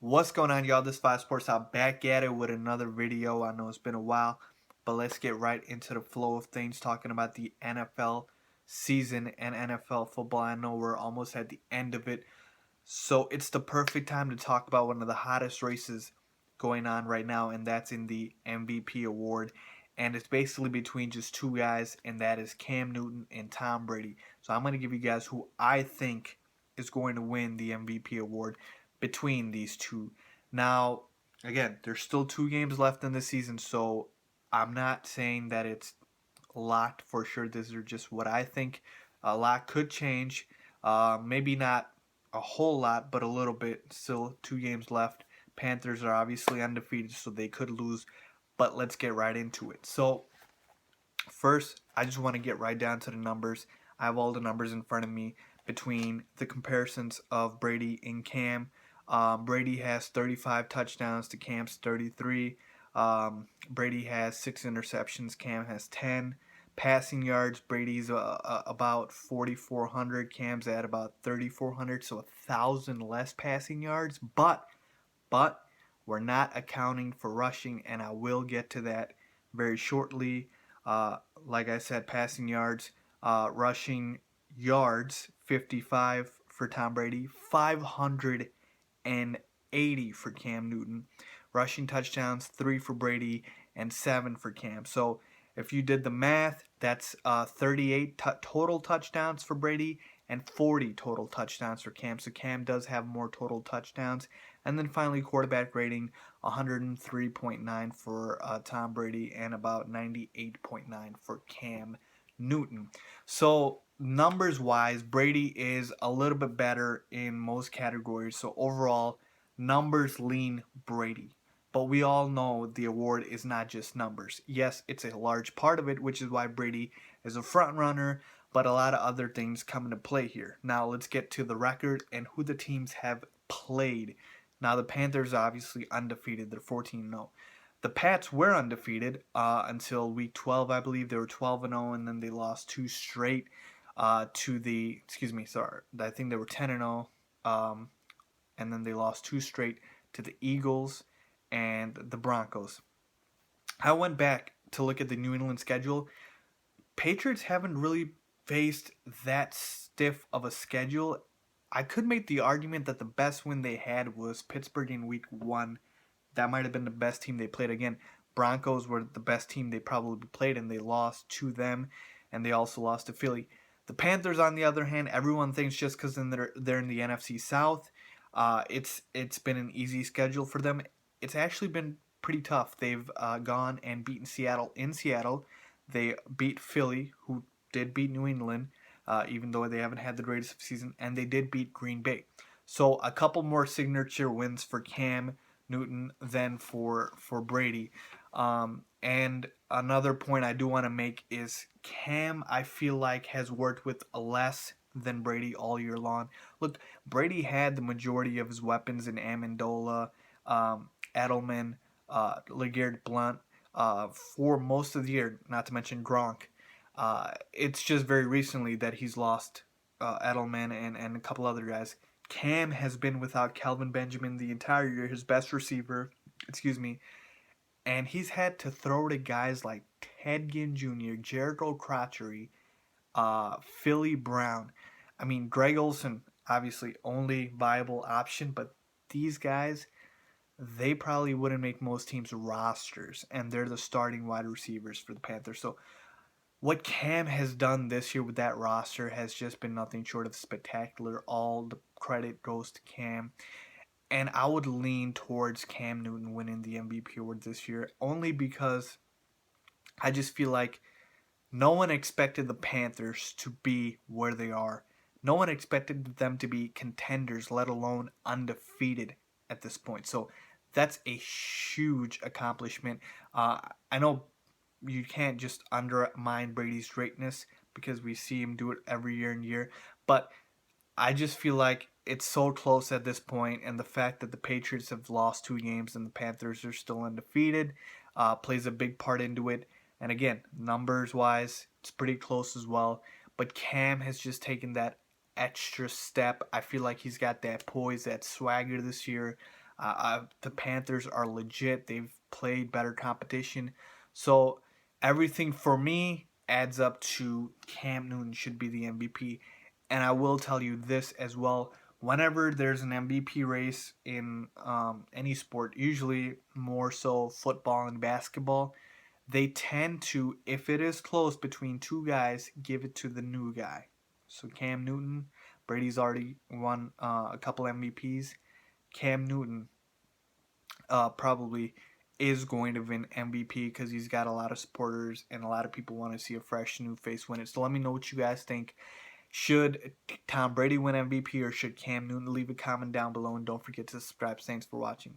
What's going on, y'all? This is Five Sports out back at it with another video. I know it's been a while, but let's get right into the flow of things, talking about the NFL season and NFL football. I know we're almost at the end of it, so it's the perfect time to talk about one of the hottest races going on right now, and that's in the MVP award. And it's basically between just two guys, and that is Cam Newton and Tom Brady. So I'm going to give you guys who I think is going to win the MVP award between these two. Now, again, there's still 2 games left in the season, so I'm not saying that it's locked for sure. These are just what I think. A lot could change. Maybe not a whole lot, but a little bit. Still 2 games left. Panthers are obviously undefeated, so they could lose. But let's get right into it. So, first, I just want to get right down to the numbers. I have all the numbers in front of me between the comparisons of Brady and Cam. Brady has 35 touchdowns to Cam's 33. Brady has 6 interceptions. Cam has 10. Passing yards, Brady's about 4,400. Cam's at about 3,400, so 1,000 less passing yards. But we're not accounting for rushing, and I will get to that very shortly. Like I said, passing yards, rushing yards, 55 for Tom Brady, 580 for Cam Newton. Rushing touchdowns, 3 for Brady and 7 for Cam. So if you did the math, that's 38 total touchdowns for Brady and 40 total touchdowns for Cam. So Cam does have more total touchdowns. And then finally, quarterback rating, 103.9 for Tom Brady and about 98.9 for Cam Newton. So numbers wise, Brady is a little bit better in most categories. So overall, numbers lean Brady. But we all know the award is not just numbers. Yes, it's a large part of it, which is why Brady is a front runner, but a lot of other things come into play here. Now let's get to the record and who the teams have played. Now the Panthers are obviously undefeated. They're 14-0. The Pats were undefeated until week 12, I believe. They were 12-0, and then they lost 2 straight to the, excuse me, sorry. I think they were 10-0, and then they lost 2 straight to the Eagles and the Broncos. I went back to look at the New England schedule. Patriots haven't really faced that stiff of a schedule. I could make the argument that the best win they had was Pittsburgh in week 1. That might have been the best team they played. Again, Broncos were the best team they probably played, and they lost to them, and they also lost to Philly. The Panthers, on the other hand, everyone thinks just because they're in the NFC South, it's been an easy schedule for them. It's actually been pretty tough. They've gone and beaten Seattle in Seattle. They beat Philly, who did beat New England, even though they haven't had the greatest season, and they did beat Green Bay. So a couple more signature wins for Cam Newton than for Brady. And another point I do want to make is Cam, I feel like, has worked with less than Brady all year long. Look, Brady had the majority of his weapons in Amendola, Edelman, LeGarrette Blount for most of the year, not to mention Gronk. It's just very recently that he's lost Edelman and a couple other guys. Cam has been without Calvin Benjamin the entire year, his best receiver, excuse me, and he's had to throw to guys like Ted Ginn Jr., Jared O'Crotchery, Philly Brown. I mean, Greg Olsen, obviously only viable option, but these guys, they probably wouldn't make most teams' rosters, and they're the starting wide receivers for the Panthers. So what Cam has done this year with that roster has just been nothing short of spectacular. All the credit goes to Cam. And I would lean towards Cam Newton winning the MVP award this year, only because I just feel like no one expected the Panthers to be where they are. No one expected them to be contenders, let alone undefeated at this point. So that's a huge accomplishment. I know you can't just undermine Brady's greatness because we see him do it every year and year, but I just feel like it's so close at this point, and the fact that the Patriots have lost 2 games and the Panthers are still undefeated plays a big part into it. And again, numbers wise, it's pretty close as well. But Cam has just taken that extra step. I feel like he's got that poise, that swagger this year. The Panthers are legit. They've played better competition. So everything for me adds up to Cam Newton should be the MVP. And I will tell you this as well. Whenever there's an MVP race in any sport, usually more so football and basketball, they tend to, if it is close between two guys, give it to the new guy. So Cam Newton, Brady's already won a couple MVPs. Cam Newton probably is going to win MVP because he's got a lot of supporters and a lot of people want to see a fresh new face win it. So let me know what you guys think. Should Tom Brady win MVP or should Cam Newton? Leave a comment down below and don't forget to subscribe. Thanks for watching.